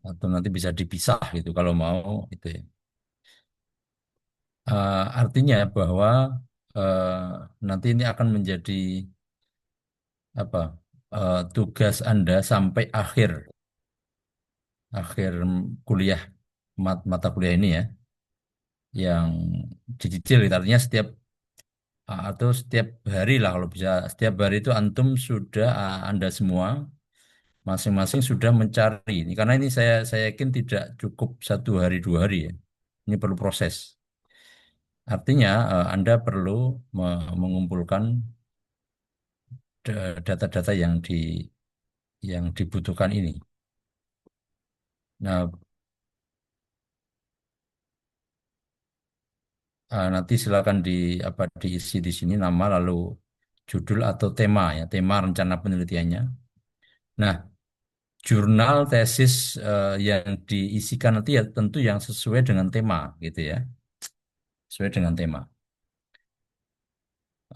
atau nanti bisa dipisah gitu kalau mau itu ya. Artinya bahwa nanti ini akan menjadi apa tugas Anda sampai akhir akhir kuliah mata kuliah ini ya yang dicicil gitu. Artinya setiap atau setiap hari lah kalau bisa setiap hari itu antum sudah Anda semua masing-masing sudah mencari ini karena ini saya yakin tidak cukup 1 hari 2 hari ya. Ini perlu proses. Artinya Anda perlu mengumpulkan data-data yang dibutuhkan ini. Nah, nanti silakan diisi di sini nama lalu judul atau tema ya, tema rencana penelitiannya. Nah, jurnal tesis yang diisikan nanti ya tentu yang sesuai dengan tema gitu ya, sesuai dengan tema.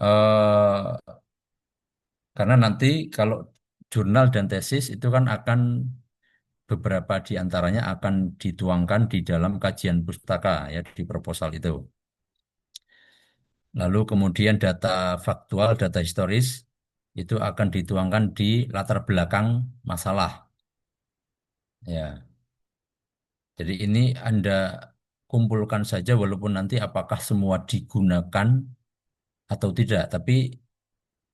Eh karena nanti kalau jurnal dan tesis itu kan akan beberapa di antaranya akan dituangkan di dalam kajian pustaka ya di proposal itu. Lalu kemudian data faktual, data historis itu akan dituangkan di latar belakang masalah. Ya, jadi ini Anda kumpulkan saja walaupun nanti apakah semua digunakan atau tidak, tapi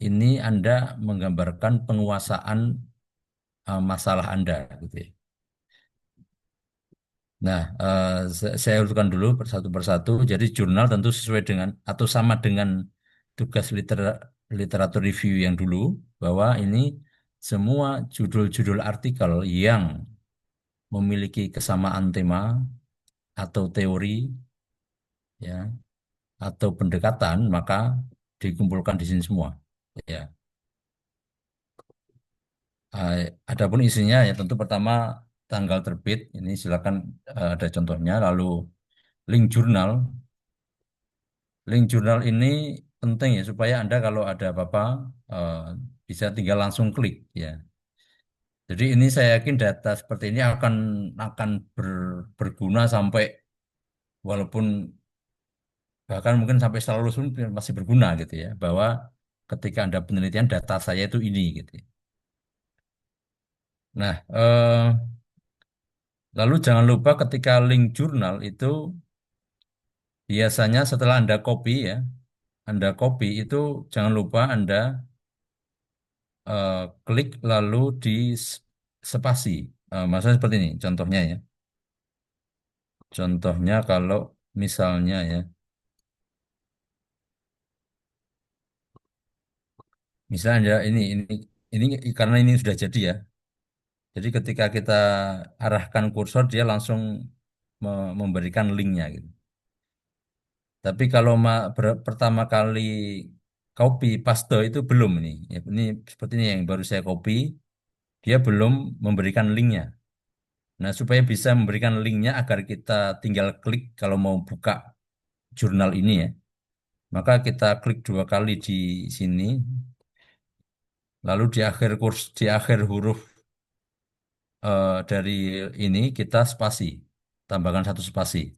ini Anda menggambarkan penguasaan masalah Anda gitu ya. Nah, saya urutkan dulu persatu persatu. Jadi jurnal tentu sesuai dengan atau sama dengan tugas literatur review yang dulu, bahwa ini semua judul-judul artikel yang memiliki kesamaan tema atau teori ya atau pendekatan maka dikumpulkan di sini semua. Ya, adapun isinya ya tentu pertama tanggal terbit ini silakan ada contohnya, lalu link jurnal. Link jurnal ini penting ya supaya Anda kalau ada apa-apa eh, bisa tinggal langsung klik ya. Jadi ini saya yakin data seperti ini akan berguna sampai walaupun bahkan mungkin sampai selalu masih berguna gitu ya bahwa ketika Anda penelitian data saya itu ini gitu ya. Nah, lalu jangan lupa ketika link jurnal itu biasanya setelah Anda copy ya, Anda copy itu jangan lupa Anda klik lalu di spasi. Maksudnya seperti ini contohnya ya. Contohnya kalau misalnya ya, misalnya ini karena ini sudah jadi ya. Jadi ketika kita arahkan kursor dia langsung memberikan linknya gitu. Tapi kalau pertama kali copy paste itu belum ini. Ya, ini seperti ini yang baru saya copy, dia belum memberikan linknya. Nah, supaya bisa memberikan linknya agar kita tinggal klik kalau mau buka jurnal ini ya, maka kita klik 2 kali di sini, lalu di akhir huruf dari ini kita spasi, tambahkan 1 spasi.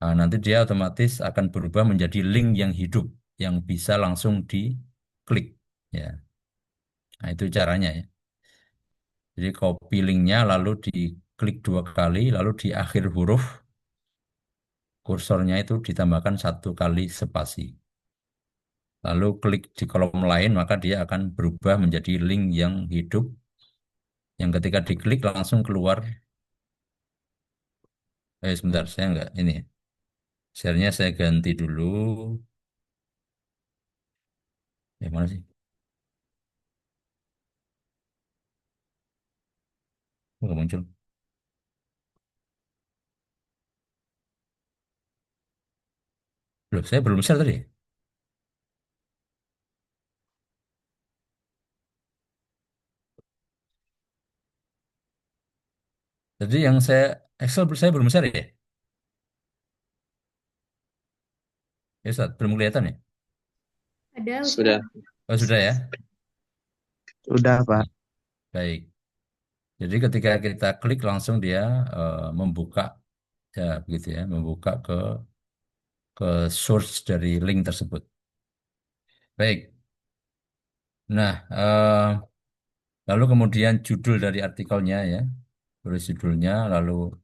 Nah, nanti dia otomatis akan berubah menjadi link yang hidup, yang bisa langsung diklik. Ya, nah itu caranya ya. Jadi copy linknya, lalu diklik 2 kali, lalu di akhir huruf kursornya itu ditambahkan 1 kali spasi. Lalu klik di kolom lain, maka dia akan berubah menjadi link yang hidup, yang ketika diklik langsung keluar. Sebentar, saya nggak ini. Share-nya saya ganti dulu. Mana sih? Nggak muncul. Loh, saya belum share tadi. Jadi yang saya Excel saya belum share ya? Ya, Ustaz, belum kelihatan ya? Ada Sudah. Ustadz. Oh, sudah ya? Udah, Pak. Baik. Jadi ketika kita klik langsung dia membuka ya begitu ya, membuka ke source dari link tersebut. Baik. Nah, lalu kemudian judul dari artikelnya ya, tulis judulnya, lalu,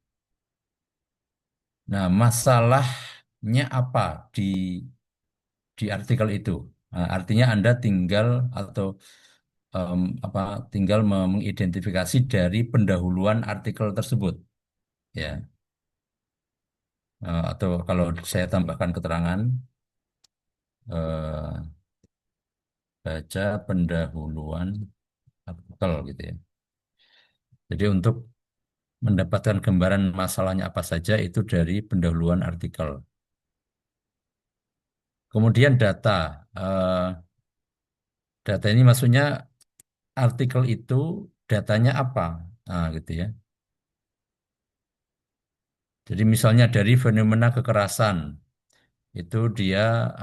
nah masalahnya apa di artikel itu? Nah, artinya Anda tinggal atau apa tinggal mengidentifikasi dari pendahuluan artikel tersebut, ya. Atau kalau saya tambahkan keterangan, eh, baca pendahuluan artikel gitu ya. Jadi untuk mendapatkan gambaran masalahnya apa saja itu dari pendahuluan artikel. Kemudian data. Eh, Data ini maksudnya artikel itu datanya apa? Nah, gitu ya. Jadi misalnya dari fenomena kekerasan itu dia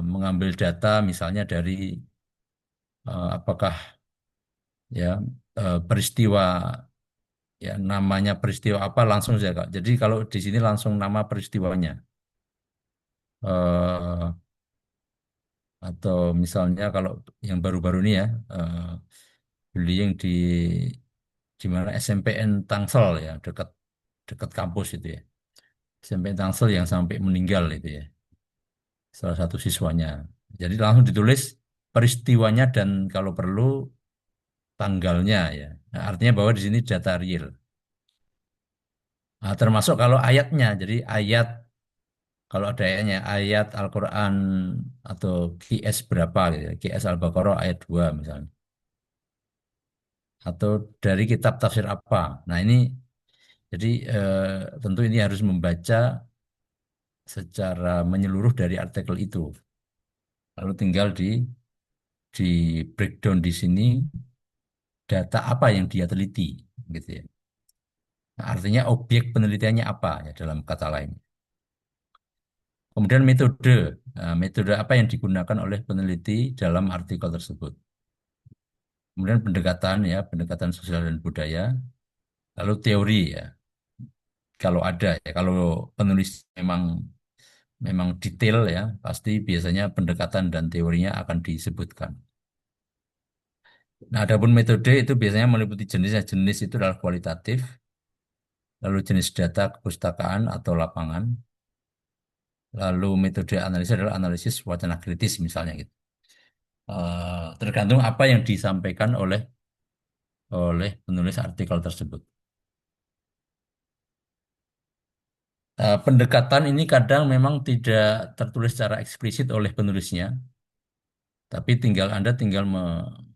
mengambil data misalnya dari apakah ya peristiwa ya namanya peristiwa apa langsung saja Kak. Jadi kalau di sini langsung nama peristiwanya. Eh, atau misalnya kalau yang baru-baru ini ya bullying di mana SMPN Tangsel ya dekat dekat kampus itu ya. SMPN Tangsel yang sampai meninggal itu ya. Salah satu siswanya. Jadi langsung ditulis peristiwanya dan kalau perlu tanggalnya ya. Nah, artinya bahwa di sini data real. Nah, termasuk kalau ayatnya. Jadi ayat kalau ada ayatnya ayat Al-Qur'an atau QS berapa gitu ya. QS Al-Baqarah ayat 2 misalnya. Atau dari kitab tafsir apa. Nah, ini jadi tentu ini harus membaca secara menyeluruh dari artikel itu. Lalu tinggal di breakdown di sini data apa yang dia teliti gitu ya. Nah, artinya objek penelitiannya apa ya dalam kata lain. Kemudian metode. Nah, metode apa yang digunakan oleh peneliti dalam artikel tersebut. Kemudian pendekatan ya, pendekatan sosial dan budaya. Lalu teori ya, kalau ada ya, kalau penulis memang memang detail ya, pasti biasanya pendekatan dan teorinya akan disebutkan. Nah, adapun metode itu biasanya meliputi jenisnya. Jenis itu adalah kualitatif, lalu jenis data kepustakaan atau lapangan, lalu metode analisis adalah analisis wacana kritis misalnya gitu. Tergantung apa yang disampaikan oleh oleh penulis artikel tersebut. Pendekatan ini kadang memang tidak tertulis secara eksplisit oleh penulisnya, tapi Anda tinggal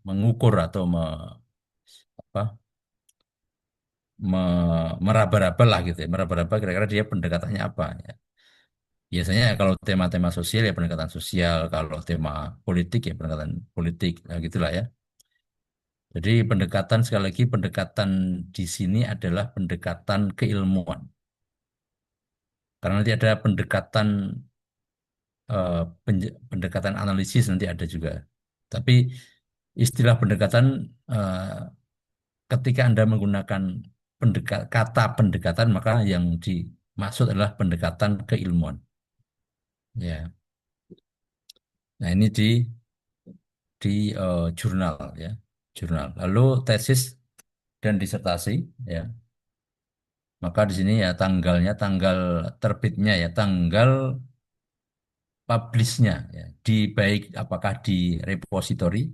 mengukur atau apa, meraba-raba lah gitu ya, meraba-raba kira-kira dia pendekatannya apa ya. Biasanya kalau tema-tema sosial ya pendekatan sosial, kalau tema politik ya pendekatan politik, nah gitulah ya. Jadi pendekatan sekali lagi pendekatan di sini adalah pendekatan keilmuan. Karena nanti ada pendekatan pendekatan analisis nanti ada juga. Tapi istilah pendekatan eh, ketika Anda menggunakan kata pendekatan maka yang dimaksud adalah pendekatan keilmuan. Ya. Nah, ini di jurnal ya, jurnal. Lalu tesis dan disertasi ya. Maka di sini ya tanggalnya, tanggal terbitnya ya, tanggal publishnya ya, di baik apakah di repository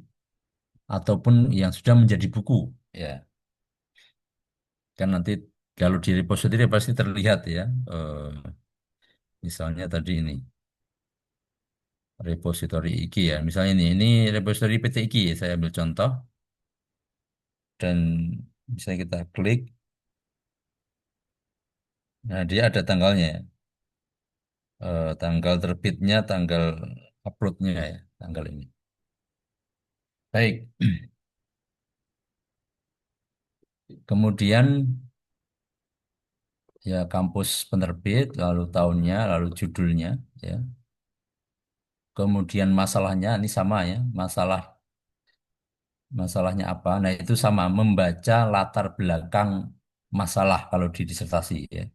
ataupun yang sudah menjadi buku ya. Kan nanti kalau di repository pasti terlihat ya. Misalnya tadi ini repository IKI ya. Misalnya ini repository PT IKI ya. Saya ambil contoh dan misalnya kita klik, nah dia ada tanggalnya ya. Tanggal terbitnya, tanggal uploadnya ya, tanggal ini. Baik, kemudian ya kampus penerbit, lalu tahunnya, lalu judulnya, ya. Kemudian masalahnya, ini sama ya, masalah masalahnya apa. Nah, itu sama membaca latar belakang masalah kalau di disertasi ya.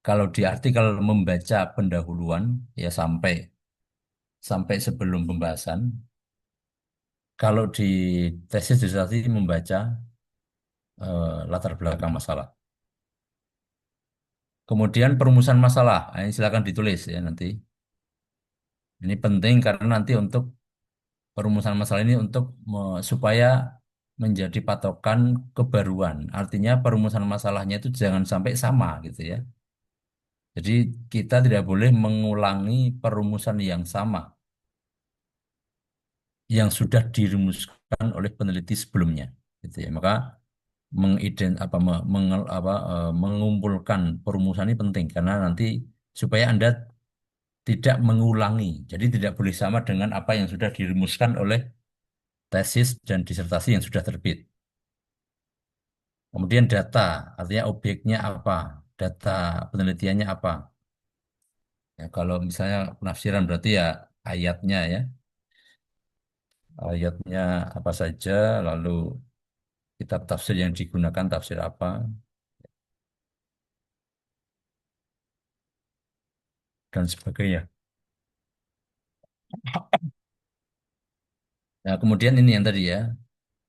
Kalau di artikel membaca pendahuluan ya sampai sampai sebelum pembahasan. Kalau di tesis disertasi membaca latar belakang masalah. Kemudian perumusan masalah. Nah, ini silakan ditulis ya nanti. Ini penting karena nanti untuk perumusan masalah ini untuk supaya menjadi patokan kebaruan. Artinya perumusan masalahnya itu jangan sampai sama gitu ya. Jadi kita tidak boleh mengulangi perumusan yang sama yang sudah dirumuskan oleh peneliti sebelumnya. Gitu ya. Maka mengumpulkan perumusan ini penting karena nanti supaya Anda tidak mengulangi. Jadi tidak boleh sama dengan apa yang sudah dirumuskan oleh tesis dan disertasi yang sudah terbit. Kemudian data, artinya objeknya apa, data penelitiannya apa. Ya, kalau misalnya penafsiran berarti ya ayatnya ya, ayatnya apa saja, lalu kitab tafsir yang digunakan tafsir apa, dan sebagainya. Nah, kemudian ini yang tadi ya,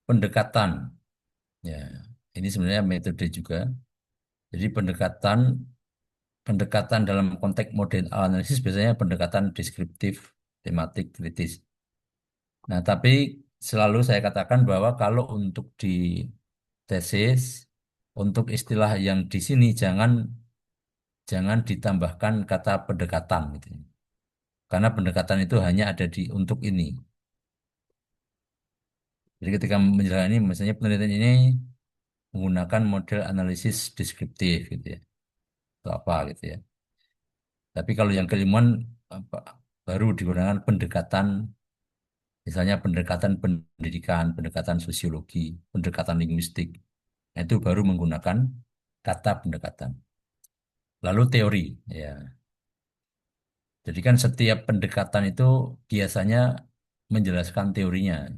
pendekatan. Ya, ini sebenarnya metode juga. Jadi pendekatan pendekatan dalam konteks model analisis biasanya pendekatan deskriptif, tematik, kritis. Nah, tapi selalu saya katakan bahwa kalau untuk di tesis, untuk istilah yang di sini jangan jangan ditambahkan kata pendekatan gitu. Karena pendekatan itu hanya ada di untuk ini. Jadi ketika menjelaskan ini, misalnya penelitian ini menggunakan model analisis deskriptif gitu ya, atau apa gitu ya. Tapi kalau yang keilmuan apa, baru digunakan pendekatan, misalnya pendekatan pendidikan, pendekatan sosiologi, pendekatan linguistik. Nah, itu baru menggunakan kata pendekatan. Lalu teori, ya. Jadi kan setiap pendekatan itu biasanya menjelaskan teorinya.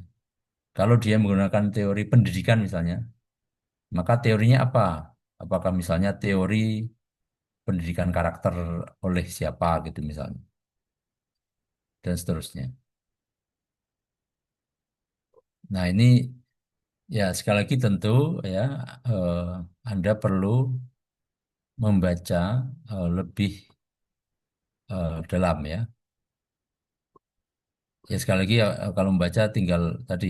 Kalau dia menggunakan teori pendidikan misalnya, maka teorinya apa? Apakah misalnya teori pendidikan karakter oleh siapa gitu misalnya, dan seterusnya. Nah ini ya sekali lagi tentu ya eh, Anda perlu membaca lebih dalam ya. Ya sekali lagi ya, kalau membaca tinggal tadi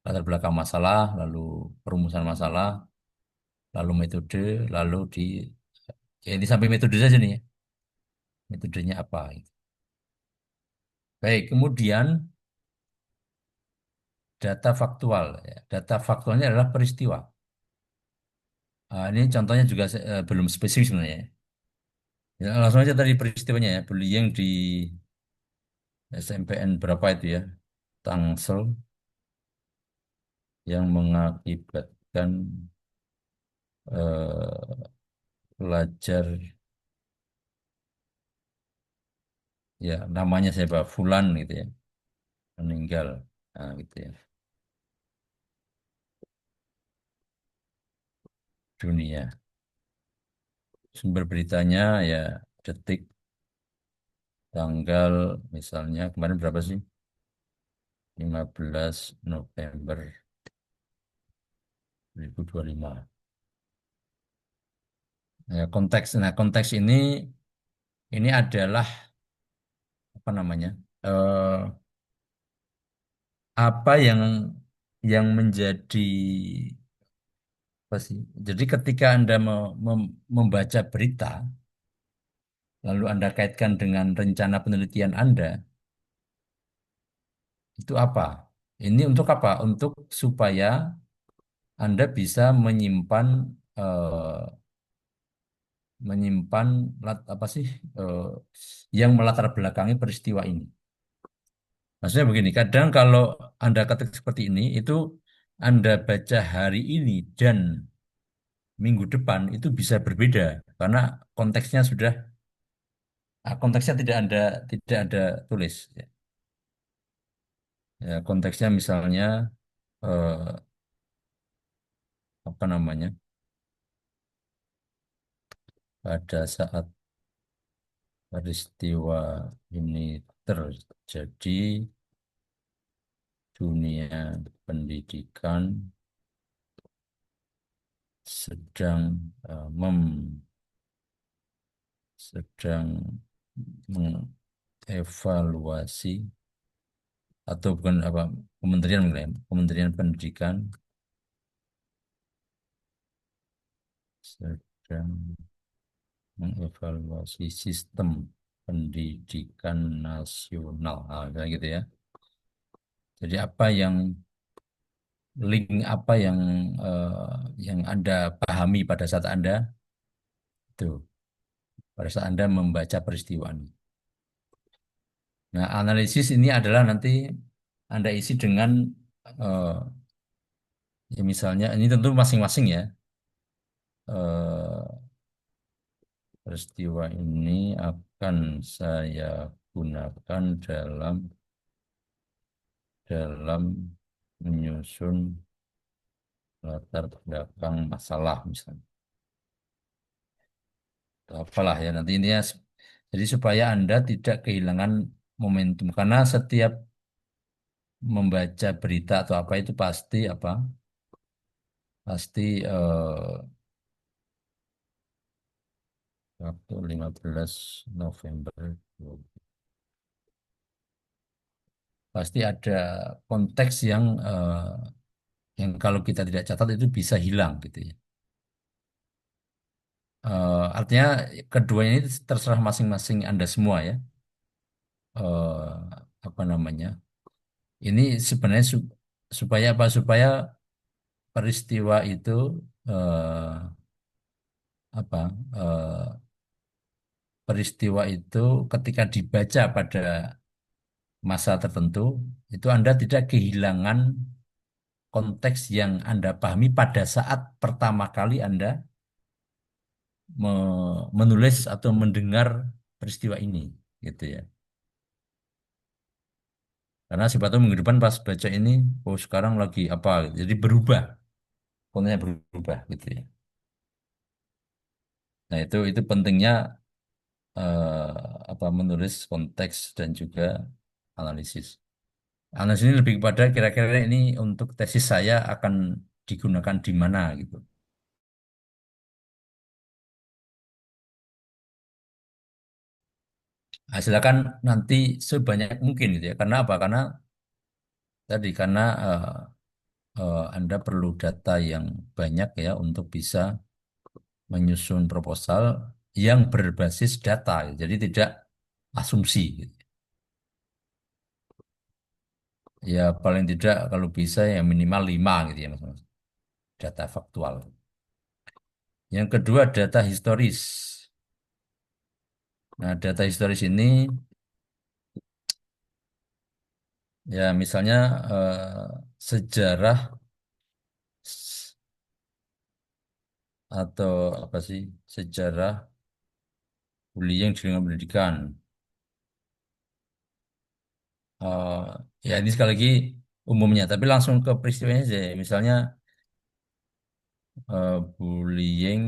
latar belakang masalah, lalu perumusan masalah, lalu metode, lalu di ya ini sampai metode saja nih ya. Metodenya apa? Gitu. Baik, kemudian data faktual. Ya. Data faktualnya adalah peristiwa. Ah, ini contohnya juga belum spesifik sebenarnya. Ya, langsung aja tadi peristiwanya ya. Bullying di SMPN berapa itu ya? Tangsel yang mengakibatkan pelajar ya namanya siapa Fulan gitu ya meninggal nah, gitu ya dunia sumber beritanya ya Detik tanggal misalnya kemarin berapa sih 15 November 2025 ya, konteks ini adalah apa namanya eh, apa yang menjadi apa sih jadi ketika Anda membaca berita lalu Anda kaitkan dengan rencana penelitian Anda itu apa? Ini untuk apa? Untuk supaya Anda bisa eh, menyimpan apa sih eh, yang melatar belakangi peristiwa ini. Maksudnya begini, kadang kalau Anda ketik seperti ini, itu Anda baca hari ini dan minggu depan itu bisa berbeda karena konteksnya sudah konteksnya tidak ada tulis. Ya, konteksnya misalnya. eh, apa namanya, pada saat peristiwa ini terjadi, dunia pendidikan sedang eh, mem sedang mengevaluasi, atau bukan apa, kementerian mungkin ya, Kementerian Pendidikan sedang mengevaluasi sistem pendidikan nasional. Ah, kayak gitu ya. Jadi apa yang link apa yang Anda pahami pada saat Anda itu pada saat Anda membaca peristiwa ini. Nah, analisis ini adalah nanti Anda isi dengan eh, ya misalnya ini tentu masing-masing ya. eh, Peristiwa ini akan saya gunakan dalam menyusun latar belakang masalah misalnya. Atau apalah ya nanti intinya jadi supaya Anda tidak kehilangan momentum karena setiap membaca berita atau apa itu pasti waktu 15 November pasti ada konteks yang kalau kita tidak catat itu bisa hilang gitu ya. Artinya keduanya ini terserah masing-masing Anda semua ya. Eh, Apa namanya? Ini sebenarnya supaya apa? Supaya peristiwa itu eh, apa? eh, Peristiwa itu ketika dibaca pada masa tertentu itu Anda tidak kehilangan konteks yang Anda pahami pada saat pertama kali Anda menulis atau mendengar peristiwa ini gitu ya. Karena siapa tahu minggu depan pas baca ini, oh sekarang lagi apa, gitu. Jadi berubah, kontennya berubah gitu ya. Nah itu pentingnya apa menulis konteks dan juga analisis. Analisis ini lebih kepada kira-kira ini untuk tesis saya akan digunakan di mana gitu. Nah, silakan nanti sebanyak mungkin gitu ya. Karena apa? Karena Anda perlu data yang banyak ya untuk bisa menyusun proposal yang berbasis data, gitu. Jadi tidak asumsi, gitu. Ya paling tidak kalau bisa ya minimal 5 gitu ya mas, data faktual. Yang kedua data historis. Nah data historis ini ya misalnya sejarah atau apa sih, sejarah bullying dengan pendidikan. Eh, Ya ini sekali lagi umumnya, tapi langsung ke peristiwanya saja. Misalnya bullying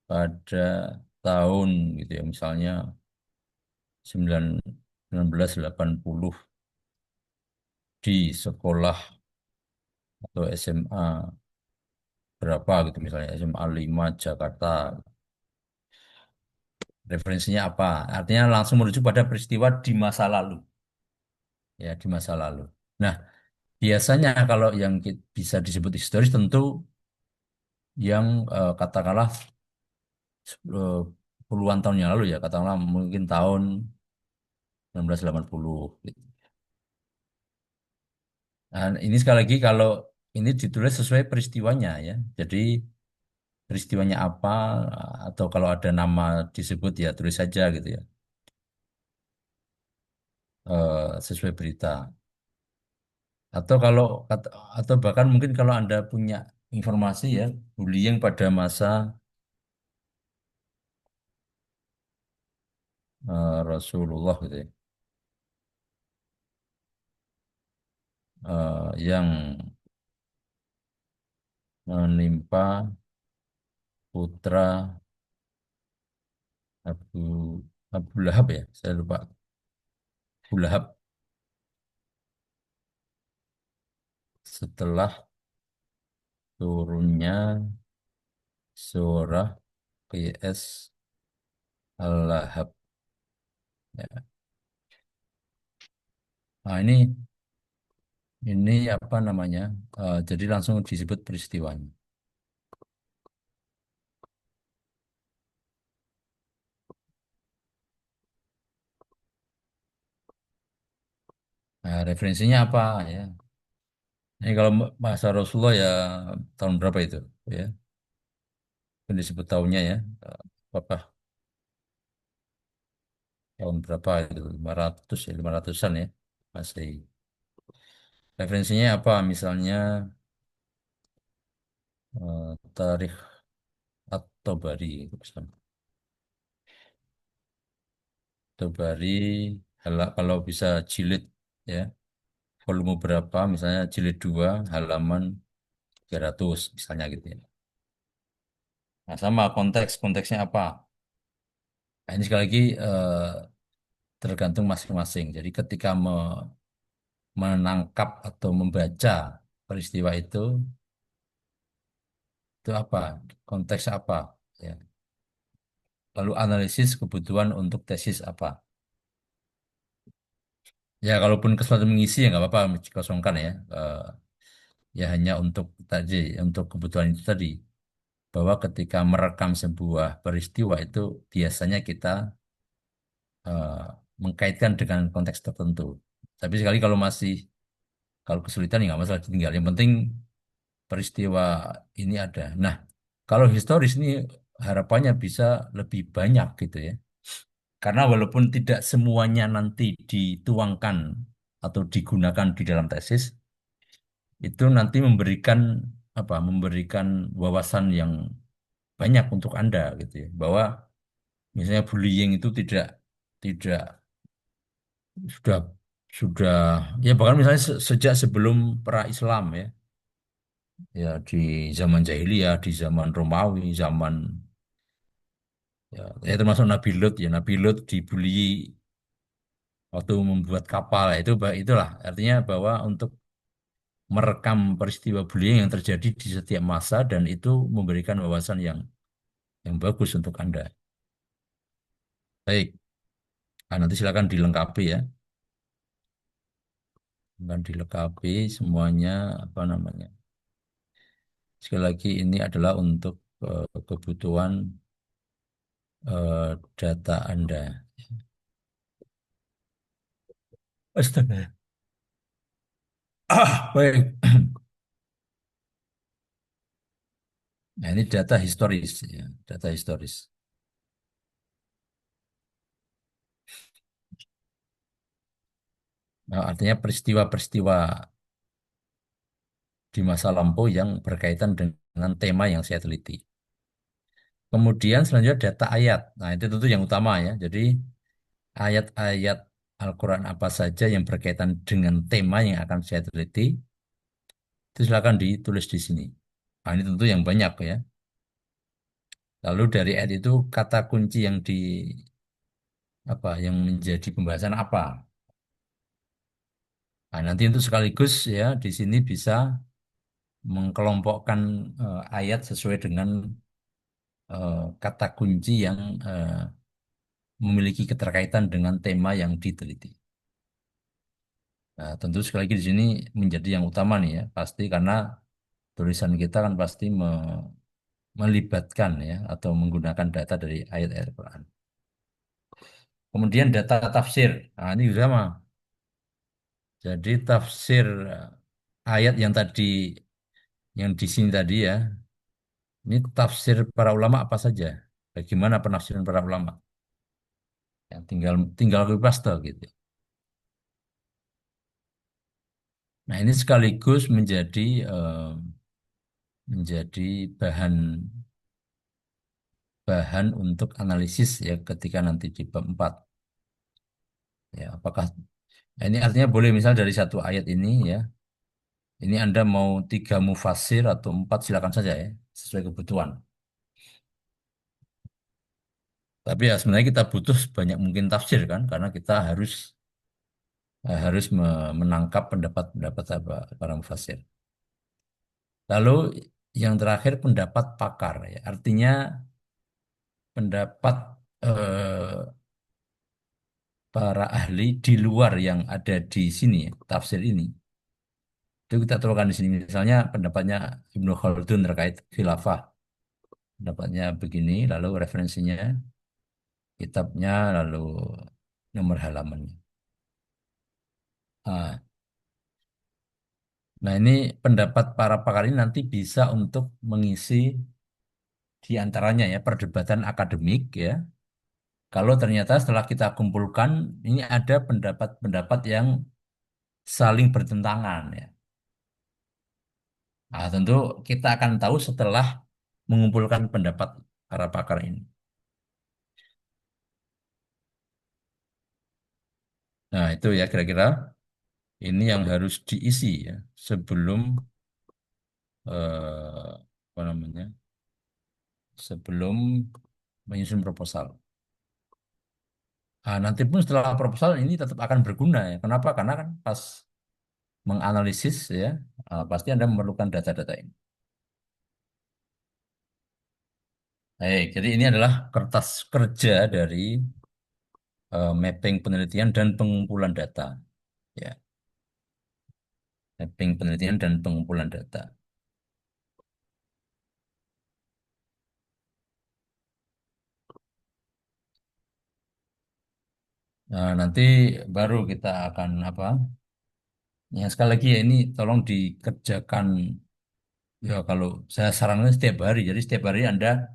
pada tahun gitu ya, misalnya 1980 di sekolah atau SMA berapa gitu, misalnya SMA 5 Jakarta. Referensinya apa? Artinya langsung merujuk pada peristiwa di masa lalu, ya di masa lalu. Nah, biasanya kalau yang bisa disebut historis tentu yang katakanlah eh, puluhan tahun yang lalu ya, katakanlah mungkin tahun 1980 gitu. Nah, ini sekali lagi kalau ini ditulis sesuai peristiwanya ya. Jadi peristiwanya apa atau kalau ada nama disebut ya tulis saja gitu ya. Sesuai berita. Atau atau bahkan mungkin kalau Anda punya informasi ya bullying pada masa Rasulullah gitu ya. yang menimpa putra Abu Abu Lahab ya, saya lupa. Abu Lahab setelah turunnya surah PS Al-Lahab. Ya. Nah, ini apa namanya? Jadi langsung disebut peristiwanya. Nah, referensinya apa ya? Ini kalau masa Rasulullah ya tahun berapa itu? Ya, kan disebut tahunnya ya. Apakah tahun berapa itu? 500 ya, 500-an ya. Masih. Referensinya apa? Misalnya Tarikh At-Tabari itu misalnya. Tabari kalau bisa jilid ya. Volume berapa? Misalnya jilid 2 halaman 300 misalnya gitu ya. Nah, sama konteksnya apa? Nah, ini sekali lagi tergantung masing-masing. Jadi ketika menangkap atau membaca peristiwa itu apa? Konteks apa? Ya. Lalu analisis kebutuhan untuk tesis apa? Ya, kalaupun kesempatan mengisi ya nggak apa-apa kosongkan ya. Ya hanya untuk tadi, untuk kebutuhan itu tadi. Bahwa ketika merekam sebuah peristiwa itu biasanya kita eh, mengkaitkan dengan konteks tertentu. Tapi sekali kalau kesulitan ya nggak masalah ditinggal. Yang penting peristiwa ini ada. Nah, kalau historis ini harapannya bisa lebih banyak gitu ya. Karena walaupun tidak semuanya nanti dituangkan atau digunakan di dalam tesis, itu nanti memberikan apa? Memberikan wawasan yang banyak untuk Anda gitu ya. Bahwa misalnya bullying itu tidak sudah sudah ya bahkan misalnya sejak sebelum pra Islam ya. Ya di zaman jahiliyah, di zaman Romawi, zaman ya termasuk Nabi Lut ya. Nabi Lut dibully waktu membuat kapal itulah artinya bahwa untuk merekam peristiwa bullying yang terjadi di setiap masa dan itu memberikan wawasan yang bagus untuk Anda. Baik, nah, nanti silakan dilengkapi ya. Dan dilengkapi semuanya apa namanya. Sekali lagi ini adalah untuk kebutuhan data Anda. Astaga. Baik. Nah, ini data historis ya, data historis. Nah, artinya peristiwa-peristiwa di masa lampau yang berkaitan dengan tema yang saya teliti. Kemudian selanjutnya data ayat. Nah, itu tentu yang utama ya. Jadi ayat-ayat Al-Quran apa saja yang berkaitan dengan tema yang akan saya teliti, itu silakan ditulis di sini. Nah, ini tentu yang banyak ya. Lalu dari ayat itu kata kunci yang menjadi pembahasan apa. Nah, nanti untuk sekaligus ya di sini bisa mengkelompokkan ayat sesuai dengan kata kunci yang memiliki keterkaitan dengan tema yang diteliti. Nah, tentu sekali lagi di sini menjadi yang utama nih ya, pasti karena tulisan kita kan pasti melibatkan ya atau menggunakan data dari ayat-ayat Al-Quran. Kemudian data tafsir. Nah, ini juga sama. Jadi tafsir ayat yang di sini tadi ya, ini tafsir para ulama apa saja? Bagaimana penafsiran para ulama? Ya, tinggal copy paste gitu. Nah, ini sekaligus menjadi bahan bahan untuk analisis ya ketika nanti di bab 4. Ya, apakah nah, ini artinya boleh misal dari satu ayat ini ya. Ini Anda mau tiga mufasir atau empat silakan saja ya, sesuai kebutuhan. Tapi ya sebenarnya kita butuh sebanyak mungkin tafsir kan, karena kita harus menangkap pendapat-pendapat para mufasir. Lalu yang terakhir pendapat pakar ya. Artinya pendapat eh, para ahli di luar yang ada di sini ya, tafsir ini. Itu kita turunkan di sini. Misalnya pendapatnya Ibnu Khaldun terkait khilafah. Pendapatnya begini, lalu referensinya, kitabnya, lalu nomor halamannya. Nah, ini pendapat para pakar ini nanti bisa untuk mengisi di antaranya ya perdebatan akademik ya. Kalau ternyata setelah kita kumpulkan ini ada pendapat-pendapat yang saling bertentangan ya. Nah, tentu kita akan tahu setelah mengumpulkan pendapat para pakar ini. Nah, itu ya kira-kira ini yang harus diisi ya sebelum apa namanya? Sebelum menyusun proposal. Nah, nanti pun setelah proposal ini tetap akan berguna ya. Kenapa? Karena kan pas menganalisis ya, pasti Anda memerlukan data-data ini. Baik, jadi ini adalah kertas kerja dari mapping penelitian dan pengumpulan data. Ya, mapping penelitian dan pengumpulan data. Nah, nanti baru kita akan apa? Ya, sekali lagi ya ini tolong dikerjakan ya kalau saya sarankan setiap hari. Jadi setiap hari Anda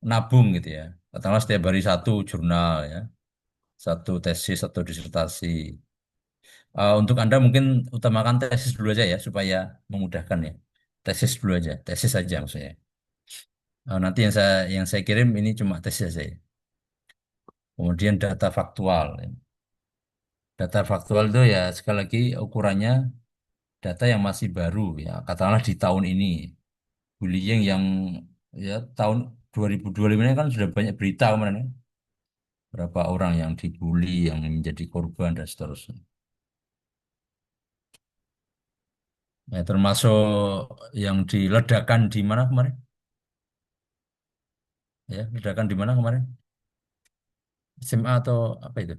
nabung gitu ya. Katakanlah setiap hari satu jurnal ya, satu tesis atau disertasi. Untuk Anda mungkin utamakan tesis dulu aja ya supaya memudahkan ya. Tesis dulu aja, tesis saja maksudnya. Nanti yang saya kirim ini cuma tesis saja ya. Kemudian data faktual. Ya. Data faktual itu ya sekali lagi ukurannya data yang masih baru ya. Katakanlah di tahun ini. Bullying yang ya tahun 2025 ini kan sudah banyak berita kemarin ya. Berapa orang yang dibully, yang menjadi korban dan seterusnya. Ya, termasuk yang diledakan di mana kemarin? Ya, ledakan di mana kemarin? SMA atau apa itu?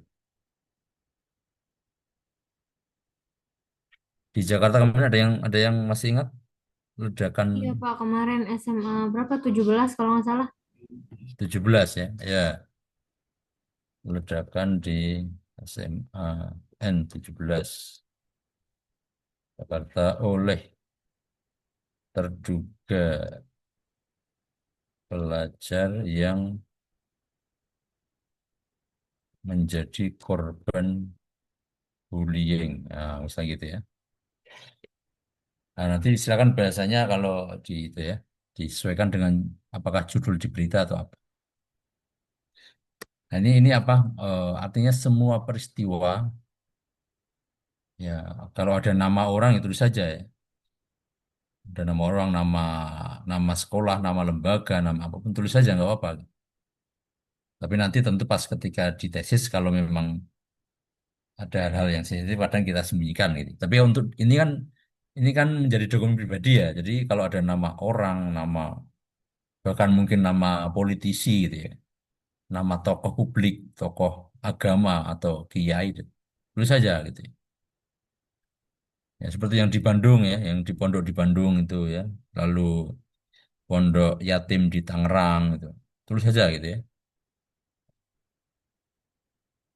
Di Jakarta kemarin ada yang masih ingat ledakan Iya Pak, kemarin SMA berapa? 17 kalau nggak salah. 17 ya. Ya, ledakan di SMA N17 Jakarta oleh terduga pelajar yang menjadi korban bullying. Nah, misalnya gitu ya. Nah, nanti silakan bahasanya kalau di itu ya, disesuaikan dengan apakah judul di berita atau apa. Nah, ini apa? Artinya semua peristiwa ya kalau ada nama orang itu tulis saja ya. Ada nama orang, nama nama sekolah, nama lembaga, nama apapun tulis saja nggak apa-apa. Tapi nanti tentu pas ketika di tesis kalau memang ada hal-hal yang sensitif kadang kita sembunyikan gitu. Tapi untuk ini kan menjadi dokumen pribadi ya. Jadi kalau ada nama orang, nama bahkan mungkin nama politisi gitu ya, nama tokoh publik, tokoh agama atau kiai, gitu. Tulis saja gitu. Ya seperti yang di Bandung ya, yang di pondok di Bandung itu ya. Lalu pondok yatim di Tangerang gitu. Tulis saja gitu ya.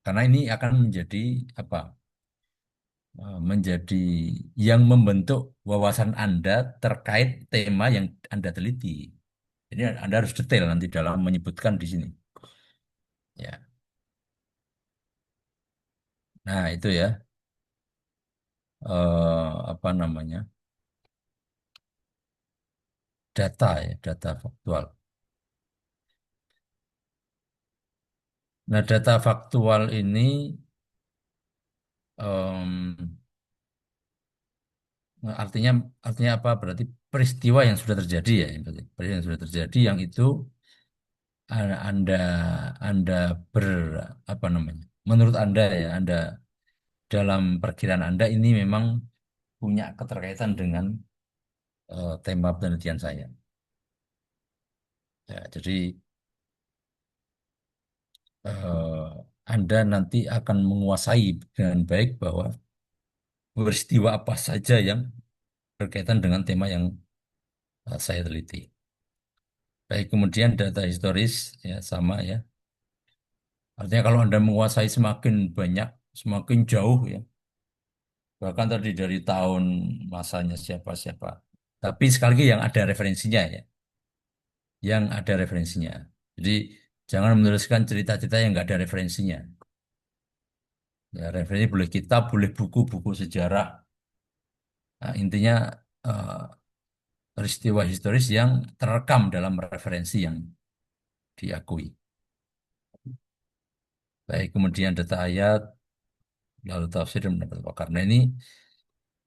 Karena ini akan menjadi apa? Menjadi yang membentuk wawasan Anda terkait tema yang Anda teliti. Jadi Anda harus detail nanti dalam menyebutkan di sini. Ya. Nah, itu ya apa namanya? Data ya, data faktual. Nah, data faktual ini em, Artinya artinya apa? Berarti peristiwa yang sudah terjadi ya, berarti peristiwa yang sudah terjadi yang itu Anda Anda ber apa namanya? Menurut Anda ya, Anda dalam perkiraan Anda ini memang punya keterkaitan dengan tema penelitian saya. Ya, jadi eh, Anda nanti akan menguasai dengan baik bahwa peristiwa apa saja yang berkaitan dengan tema yang saya teliti. Baik, kemudian data historis ya sama ya. Artinya kalau Anda menguasai semakin banyak, semakin jauh ya. Bahkan tadi dari tahun masanya siapa-siapa. Tapi sekali lagi yang ada referensinya ya. Yang ada referensinya. Jadi jangan meneruskan cerita-cerita yang nggak ada referensinya. Ya, referensi boleh kitab, boleh buku-buku sejarah. Nah, intinya eh, peristiwa historis yang terekam dalam referensi yang diakui. Baik, kemudian data ayat, lalu tafsir dan pendapat pakar. Nah ini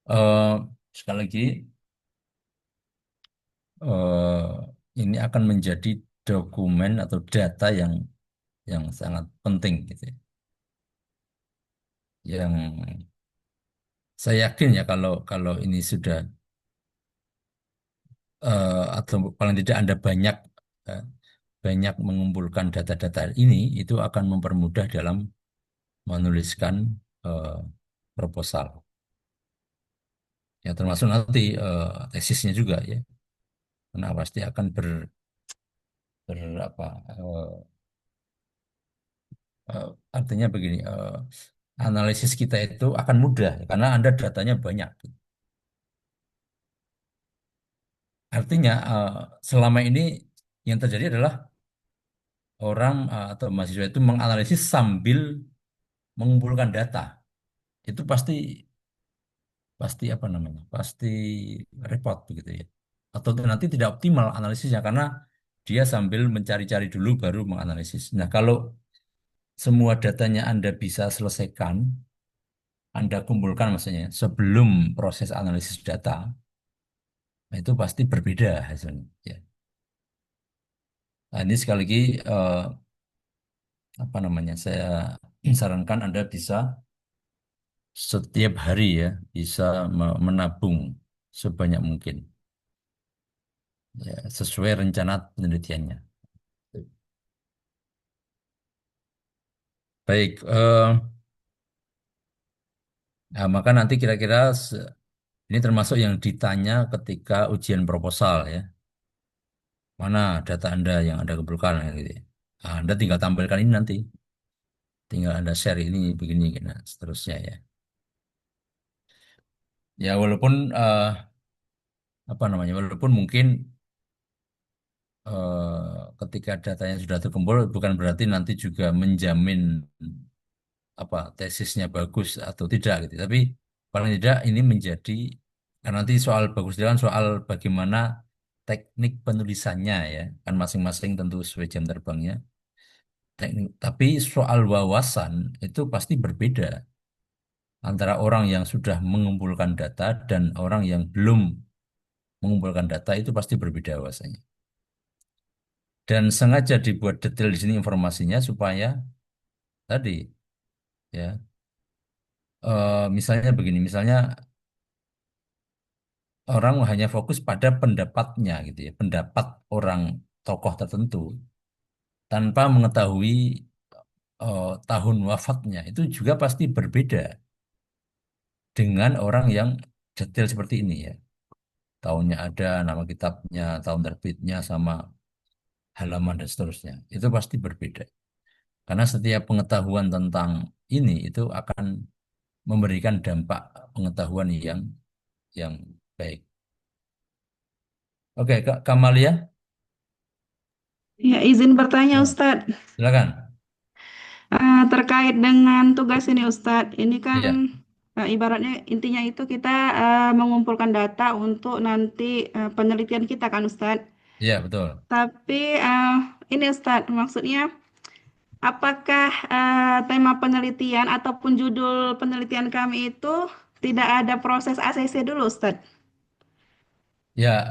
eh, sekali lagi eh, ini akan menjadi dokumen atau data yang sangat penting gitu ya. Yang saya yakin ya kalau kalau ini sudah atau paling tidak Anda eh, banyak mengumpulkan data-data ini itu akan mempermudah dalam menuliskan eh, proposal. Ya termasuk nanti tesisnya juga ya. Karena pasti akan ber apa eh, artinya begini analisis kita itu akan mudah karena Anda datanya banyak. Artinya selama ini yang terjadi adalah orang atau mahasiswa itu menganalisis sambil mengumpulkan data. Itu pasti pasti apa namanya? Pasti repot begitu ya. Atau nanti tidak optimal analisisnya karena dia sambil mencari-cari dulu baru menganalisis. Nah, kalau semua datanya Anda bisa selesaikan, Anda kumpulkan maksudnya sebelum proses analisis data, nah itu pasti berbeda hasilnya. Ya. Nah, ini sekali lagi apa namanya? Saya sarankan Anda bisa setiap hari ya bisa menabung sebanyak mungkin ya, sesuai rencana penelitiannya. Baik, nah, maka nanti kira-kira ini termasuk yang ditanya ketika ujian proposal ya. Mana data Anda yang Anda kumpulkan gitu ya. Nah, Anda tinggal tampilkan ini nanti. Tinggal Anda share ini begini nah, seterusnya ya. Ya walaupun apa namanya? Walaupun mungkin ketika datanya sudah terkumpul bukan berarti nanti juga menjamin apa tesisnya bagus atau tidak gitu. Tapi paling tidak ini menjadi karena nanti soal bagus itu kan soal bagaimana teknik penulisannya ya. Kan masing-masing tentu sesuai jam terbangnya. Teknik, tapi soal wawasan itu pasti berbeda antara orang yang sudah mengumpulkan data dan orang yang belum mengumpulkan data itu pasti berbeda wawasannya. Dan sengaja dibuat detail di sini informasinya supaya tadi ya misalnya begini, misalnya orang hanya fokus pada pendapatnya gitu ya, pendapat orang tokoh tertentu tanpa mengetahui tahun wafatnya itu juga pasti berbeda dengan orang yang detail seperti ini ya. Tahunnya ada, nama kitabnya, tahun terbitnya sama halaman dan seterusnya. Itu pasti berbeda. Karena setiap pengetahuan tentang ini itu akan memberikan dampak pengetahuan yang baik. Oke, Kak Kamalia, Ya, izin bertanya ya, Ustadz. silakan. Terkait dengan tugas ini Ustadz, ini kan Iya, ibaratnya intinya itu kita mengumpulkan data untuk nanti penelitian kita kan Ustadz. iya betul. Tapi ini Ustadz, maksudnya apakah tema penelitian ataupun judul penelitian kami itu tidak ada proses ACC dulu, Ustadz. Ya,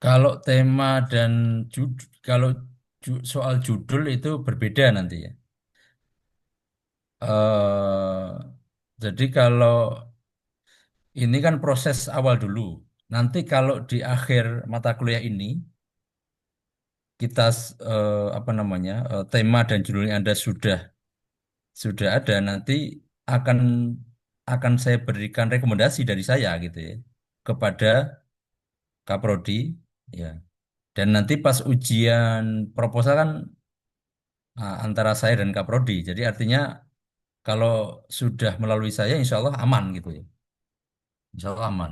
kalau tema dan kalau soal judul itu berbeda nanti ya. Jadi kalau ini kan proses awal dulu. Nanti kalau di akhir mata kuliah ini kita apa namanya tema dan judulnya Anda sudah ada, nanti akan saya berikan rekomendasi dari saya gitu ya kepada Kaprodi ya. Dan nanti pas ujian proposal kan antara saya dan Kaprodi. Jadi artinya kalau sudah melalui saya, insya Allah aman gitu ya. Insya Allah aman.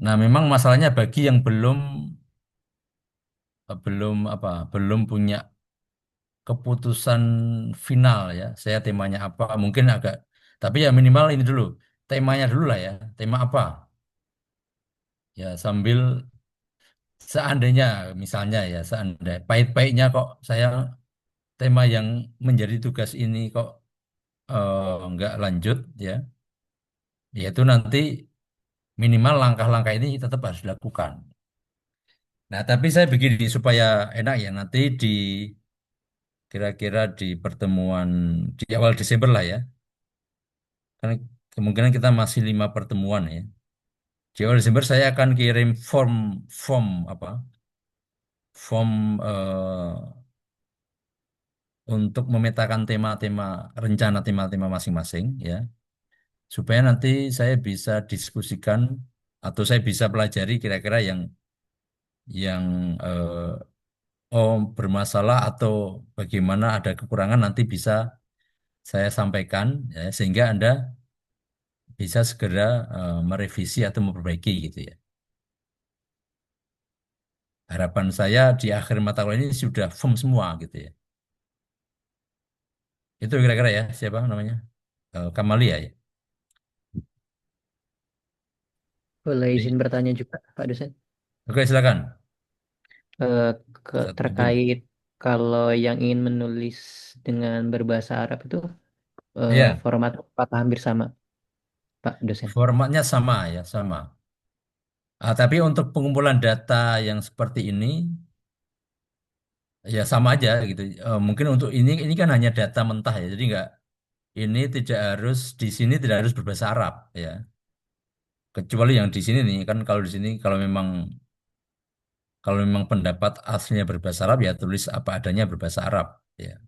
Nah, memang masalahnya bagi yang belum punya keputusan final ya. Saya temanya apa? Mungkin agak, tapi ya minimal ini dulu. Temanya dulu lah ya. Tema apa? Ya sambil seandainya misalnya ya seandainya pahit-pahitnya kok saya tema yang menjadi tugas ini kok nggak lanjut ya. Yaitu nanti minimal langkah-langkah ini tetap harus dilakukan. Nah, tapi saya begini supaya enak ya nanti kira-kira di pertemuan di awal Desember lah ya. Karena kemungkinan kita masih 5 pertemuan ya. Di awal Desember saya akan kirim form form apa? Form untuk memetakan tema-tema rencana tema-tema masing-masing ya. Supaya nanti saya bisa diskusikan atau saya bisa pelajari kira-kira yang bermasalah atau bagaimana ada kekurangan nanti bisa saya sampaikan ya, sehingga Anda bisa segera merevisi atau memperbaiki gitu ya. Harapan saya di akhir mata kuliah ini sudah firm semua gitu ya. Itu kira-kira ya siapa namanya? Kamalia ya. Boleh izin Jadi, bertanya juga, Pak dosen. oke silakan. Eh, Ustaz Abdul. terkait kalau yang ingin menulis dengan berbahasa Arab itu Iya, format apakah hampir sama, Pak dosen? formatnya sama ya, sama. Tapi untuk pengumpulan data yang seperti ini ya sama aja gitu. Mungkin untuk ini kan hanya data mentah ya. Jadi nggak ini tidak harus di sini tidak harus berbahasa Arab ya. Kecuali yang di sini nih kan kalau memang pendapat aslinya berbahasa Arab ya tulis apa adanya berbahasa Arab ya.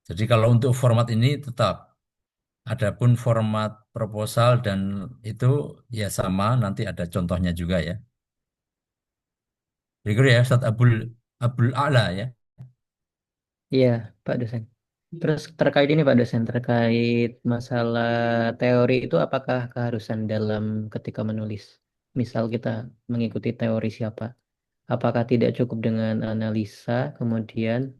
Jadi kalau untuk format ini tetap adapun format proposal dan itu ya sama nanti ada contohnya juga ya. Berikut ya Ustaz Abdul A'la ya. Iya, Pak dosen. Terus terkait ini Pak dosen, terkait masalah teori itu apakah keharusan dalam ketika menulis? Misal kita mengikuti teori siapa? Apakah tidak cukup dengan analisa, kemudian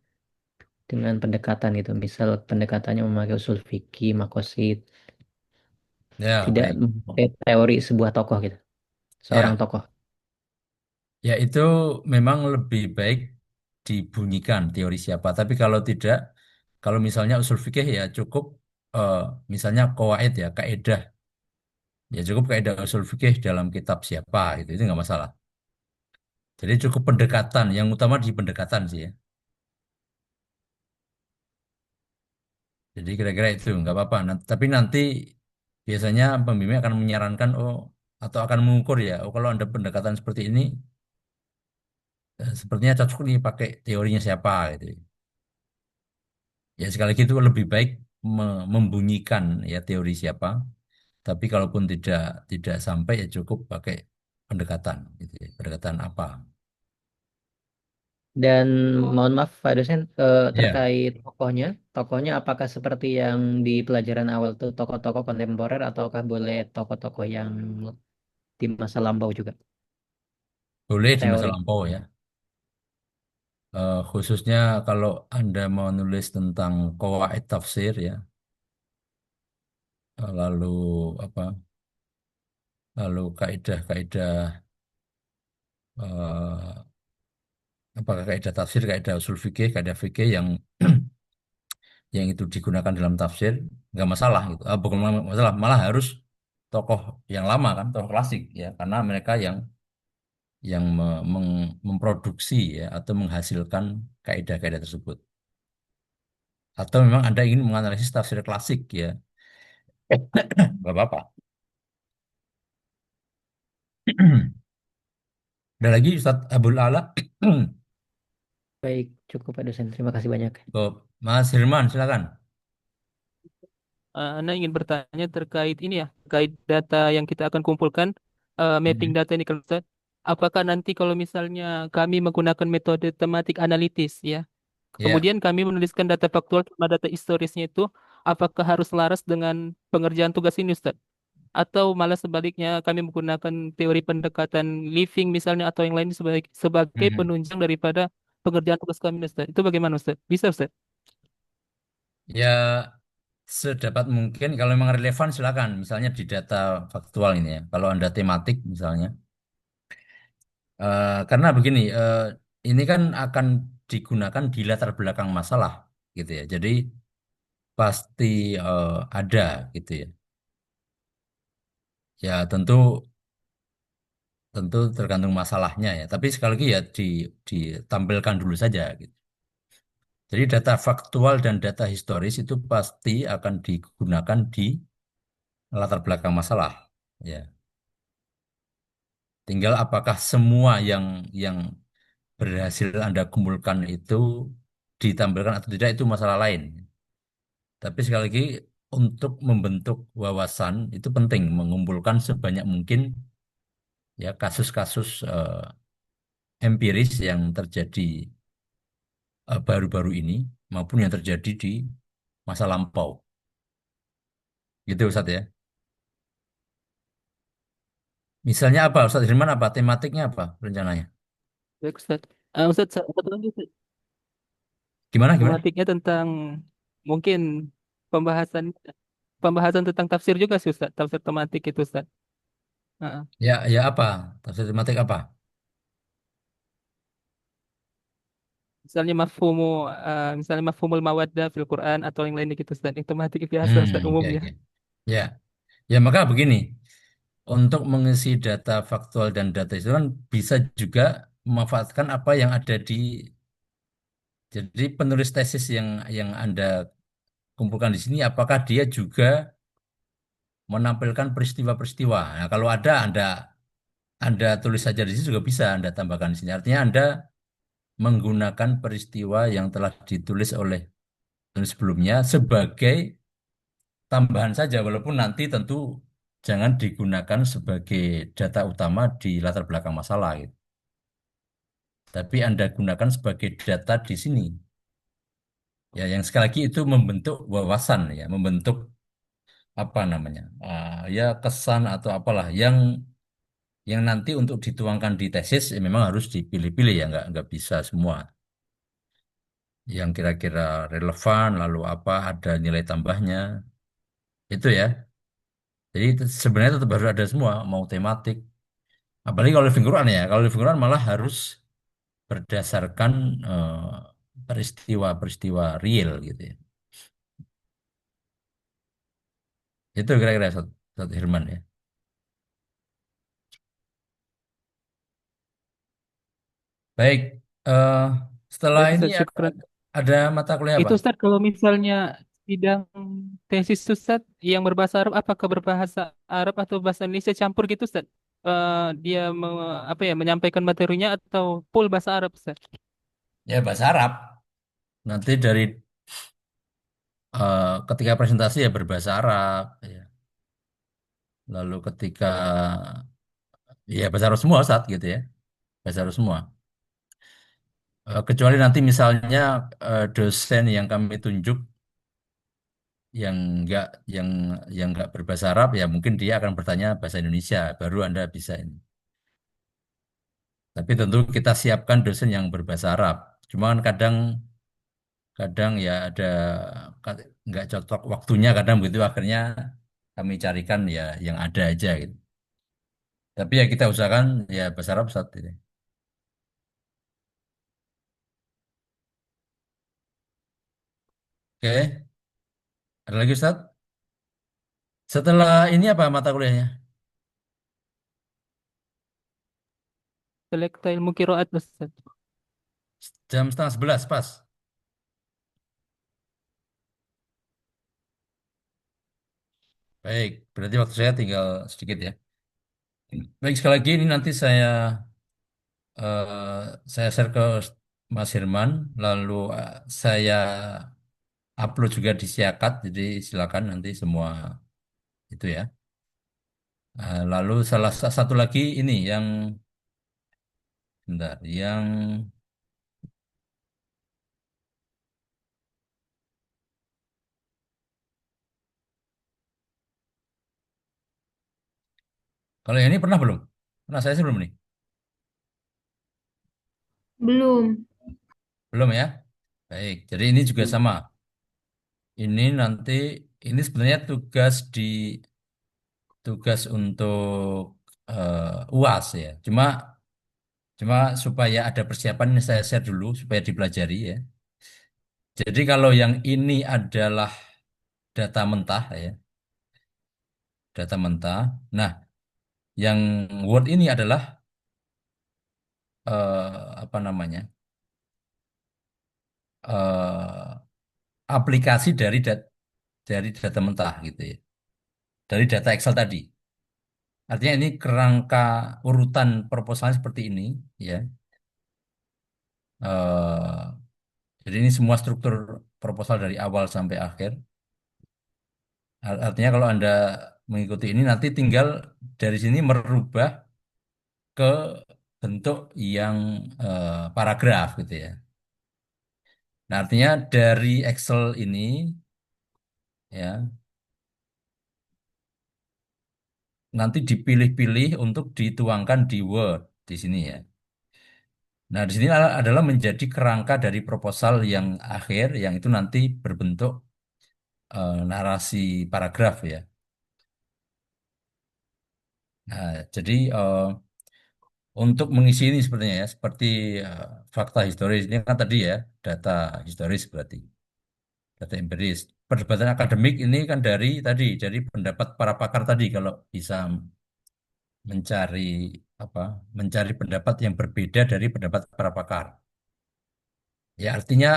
dengan pendekatan gitu? Misal pendekatannya memakai usul fikih, makosid, Ya, tidak baik. memakai teori sebuah tokoh gitu, seorang Ya, tokoh. ya itu memang lebih baik dibunyikan teori siapa. Tapi kalau tidak, kalau misalnya usul fikih ya cukup eh, misalnya qawaid ya, kaidah. Ya cukup kaidah usul fikih dalam kitab siapa itu nggak masalah. Jadi cukup pendekatan, yang utama di pendekatan sih ya. Jadi kira-kira itu nggak apa-apa. Tapi nanti biasanya pembimbing akan menyarankan atau akan mengukur ya. Oh kalau ada pendekatan seperti ini, sepertinya cocok nih pakai teorinya siapa gitu. Ya sekali lagi itu lebih baik membunyikan ya teori siapa. Tapi kalaupun tidak tidak sampai ya cukup pakai pendekatan gitu ya. Pendekatan apa? Dan mohon maaf Pak dosen, Ya, terkait tokohnya, tokohnya apakah seperti yang di pelajaran awal tuh tokoh-tokoh kontemporer ataukah boleh tokoh-tokoh yang di masa lampau juga boleh di masa teori? lampau ya. Khususnya kalau Anda mau nulis tentang qawaid tafsir ya, lalu apa? Lalu kaidah-kaidah apakah kaidah tafsir, kaidah usul fikih, kaidah fikih yang yang itu digunakan dalam tafsir, nggak masalah gitu. Bukan masalah, malah harus tokoh yang lama kan, tokoh klasik ya, karena mereka yang memproduksi ya atau menghasilkan kaidah-kaidah tersebut. Atau memang Anda ingin menganalisis tafsir klasik ya, nggak apa-apa. Ada lagi Ustadz Abdul Ala. Baik, cukup Pak dosen. Terima kasih banyak. Ke Mas Hirman, silakan. Anda ingin bertanya terkait ini ya, terkait data yang kita akan kumpulkan, mapping Mhm. data ini kalau Ustaz. Apakah nanti kalau misalnya kami menggunakan metode tematik analitis ya, Ya. kemudian kami menuliskan data faktual sama data historisnya itu, apakah harus laras dengan pengerjaan tugas ini Ustaz? Atau malah sebaliknya kami menggunakan teori pendekatan living misalnya atau yang lain sebagai Mhm. penunjang daripada pengerjaan tugas kami Ustaz. Itu bagaimana Ustaz? Bisa Ustaz? Ya, sedapat mungkin kalau memang relevan silakan. Misalnya di data faktual ini ya. Kalau Anda tematik misalnya. Karena begini, ini kan akan digunakan di latar belakang masalah gitu ya. Jadi pasti ada gitu ya. Ya tentu tentu tergantung masalahnya ya. Tapi sekali lagi ya ditampilkan dulu saja gitu. Jadi data faktual dan data historis itu pasti akan digunakan di latar belakang masalah. Ya, tinggal apakah semua yang berhasil Anda kumpulkan itu ditampilkan atau tidak itu masalah lain. Tapi sekali lagi untuk membentuk wawasan itu penting mengumpulkan sebanyak mungkin ya kasus-kasus empiris yang terjadi baru-baru ini maupun yang terjadi di masa lampau. Gitu Ustaz ya. Misalnya apa Ustaz Firman apa tematiknya apa rencananya? Baik Ustaz. Ustaz, satu lagi Ustaz. Gimana gimana? Tematiknya tentang mungkin pembahasan pembahasan tentang tafsir juga sih Ustaz, tafsir tematik itu Ustaz. Heeh. Ya ya apa? Tafsir tematik apa? Misalnya misalnya mafhumul mawaddah fil Quran atau yang lainnya gitu Ustaz. Yang tematik biasa Ustaz Ya umumnya. ya. Ya, ya maka begini. Untuk mengisi data faktual dan data itu kan bisa juga memanfaatkan apa yang ada di jadi penulis tesis yang Anda kumpulkan di sini apakah dia juga menampilkan peristiwa-peristiwa. Nah, kalau ada Anda tulis saja di sini juga bisa Anda tambahkan di sini. Artinya Anda menggunakan peristiwa yang telah ditulis oleh penulis sebelumnya sebagai tambahan saja walaupun nanti tentu jangan digunakan sebagai data utama di latar belakang masalah gitu. Tapi Anda gunakan sebagai data di sini. Ya, yang sekali lagi itu membentuk wawasan ya, membentuk apa namanya, ya kesan atau apalah yang nanti untuk dituangkan di tesis ya memang harus dipilih-pilih ya, nggak bisa semua. Yang kira-kira relevan, lalu apa ada nilai tambahnya, itu ya. Jadi sebenarnya tetap harus ada semua, mau tematik. Apalagi kalau living Quran ya, kalau living Quran malah harus berdasarkan peristiwa-peristiwa real gitu ya. Itu kira-kira Ustaz Hirman ya. Baik, eh, setelah Baik ini Ustaz, syukran. ada mata kuliah apa? Itu Ustaz kalau misalnya sidang tesis Ustaz yang berbahasa Arab apakah berbahasa Arab atau bahasa Indonesia campur gitu Ustaz? Dia apa ya menyampaikan materinya atau full bahasa Arab Ustaz? Ya bahasa Arab. Nanti dari ketika presentasi ya berbahasa Arab. Ya. Lalu ketika ya bahasa Arab semua saat gitu ya, bahasa Arab semua. Kecuali nanti misalnya dosen yang kami tunjuk yang enggak yang yang enggak berbahasa Arab ya mungkin dia akan bertanya bahasa Indonesia, baru Anda bisa ini. Tapi tentu kita siapkan dosen yang berbahasa Arab. Cuman kadang kadang ya ada nggak cocok waktunya kadang begitu akhirnya kami carikan ya yang ada aja gitu. Tapi ya kita usahakan ya bahasa Arab saat ini. Oke, ada lagi Ustaz? Setelah ini apa mata kuliahnya? Selekta ilmu kiroat Ustaz. Jam 10:30 pas. Baik, berarti waktu saya tinggal sedikit ya. Baik, sekali lagi ini nanti saya share ke Mas Hirman, lalu saya upload juga di Siakat, jadi silakan nanti semua itu ya. Lalu satu lagi ini yang, bentar, yang kalau yang ini pernah belum? Pernah saya sih belum nih. Belum. Belum ya. Baik, jadi ini juga sama. Ini nanti ini sebenarnya tugas untuk UAS ya. Cuma cuma supaya ada persiapan ini saya share dulu supaya dipelajari ya. Jadi kalau yang ini adalah data mentah ya, data mentah. Nah, yang Word ini adalah apa namanya? eh, aplikasi dari data mentah gitu ya. Dari data Excel tadi. Artinya ini kerangka urutan proposalnya seperti ini ya. Eh, jadi ini semua struktur proposal dari awal sampai akhir. Artinya kalau Anda mengikuti ini nanti tinggal dari sini merubah ke bentuk yang paragraf gitu ya. Nah, artinya dari Excel ini ya nanti dipilih-pilih untuk dituangkan di Word di sini ya. Nah, di sini adalah menjadi kerangka dari proposal yang akhir yang itu nanti berbentuk narasi paragraf ya. Nah, jadi untuk mengisi ini sepertinya ya, seperti eh, fakta historis ini kan tadi ya, data historis berarti, data empiris. Perdebatan akademik ini kan dari pendapat para pakar tadi kalau bisa mencari apa, mencari pendapat yang berbeda dari pendapat para pakar. Ya artinya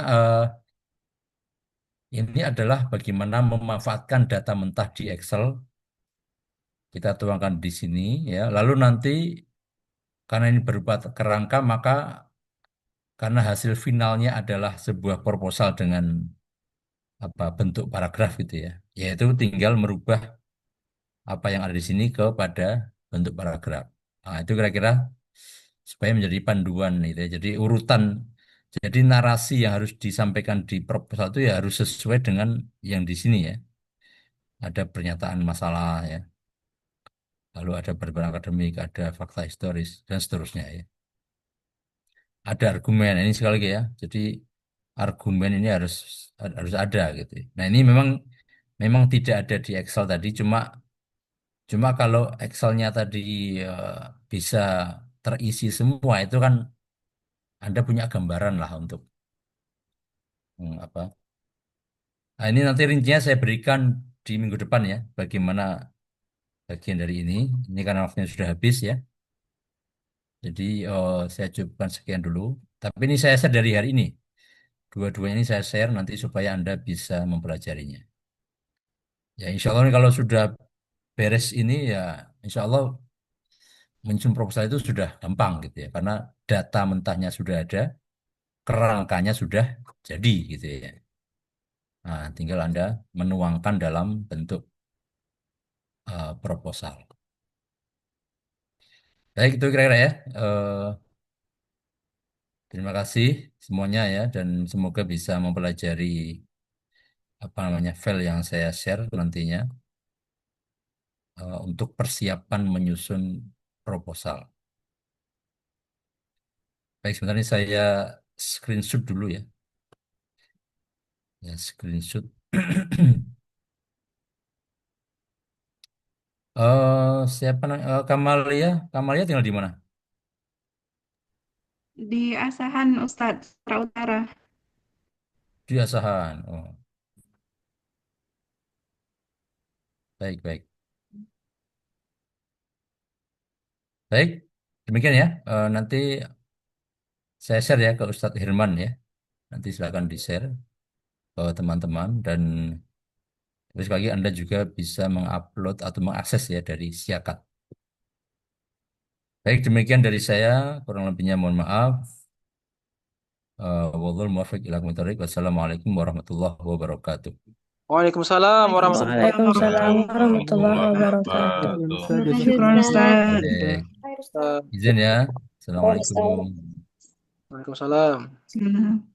ini adalah bagaimana memanfaatkan data mentah di Excel, kita tuangkan di sini ya. Lalu nanti karena ini berupa kerangka, maka karena hasil finalnya adalah sebuah proposal dengan apa bentuk paragraf gitu ya. Yaitu tinggal merubah apa yang ada di sini kepada bentuk paragraf. Nah, itu kira-kira supaya menjadi panduan gitu ya. Jadi narasi yang harus disampaikan di proposal itu ya harus sesuai dengan yang di sini ya. Ada pernyataan masalah ya. Lalu ada berbeda akademik, ada fakta historis dan seterusnya ya. Ada argumen ini sekali lagi ya. Jadi argumen ini harus ada gitu ya. Nah, ini memang memang tidak ada di Excel tadi, cuma cuma kalau Excelnya tadi eh, bisa terisi semua itu kan Anda punya gambaran lah untuk apa. Nah, ini nanti rincinya saya berikan di minggu depan ya, bagaimana bagian dari ini. Ini karena waktunya sudah habis ya. Jadi saya cukupkan sekian dulu. Tapi ini saya share dari hari ini. Dua-duanya ini saya share nanti supaya Anda bisa mempelajarinya. Ya insya Allah ini kalau sudah beres ini ya insya Allah menyusun proposal itu sudah gampang gitu ya. Karena data mentahnya sudah ada, kerangkanya sudah jadi gitu ya. Nah, tinggal Anda menuangkan dalam bentuk proposal. Baik itu kira-kira ya. Eh, Terima kasih semuanya ya dan semoga bisa mempelajari apa namanya file yang saya share nantinya untuk persiapan menyusun proposal. Baik, sebentar ini saya screenshot dulu ya. Ya, screenshot. Siapa Kamalia? Kamalia tinggal di mana? Di Asahan Ustadz, Sumatera Utara. Di Asahan. Oh. Baik, baik. Baik, demikian ya. Nanti saya share ya ke Ustadz Hirman ya. Nanti silakan di-share ke teman-teman dan terus lagi Anda juga bisa mengupload atau mengakses ya dari Siakat. Baik, demikian dari saya. Kurang lebihnya mohon maaf. Wallahul muwaffiq ila aqwamit thoriq. Wassalamualaikum warahmatullahi wabarakatuh. Waalaikumsalam warahmatullahi Waalaikumsalam warahmatullahi wabarakatuh. wabarakatuh. Terima kasih, Syukran Ustaz. Baik, izin ya. Assalamualaikum. Waalaikumsalam. Bismillah.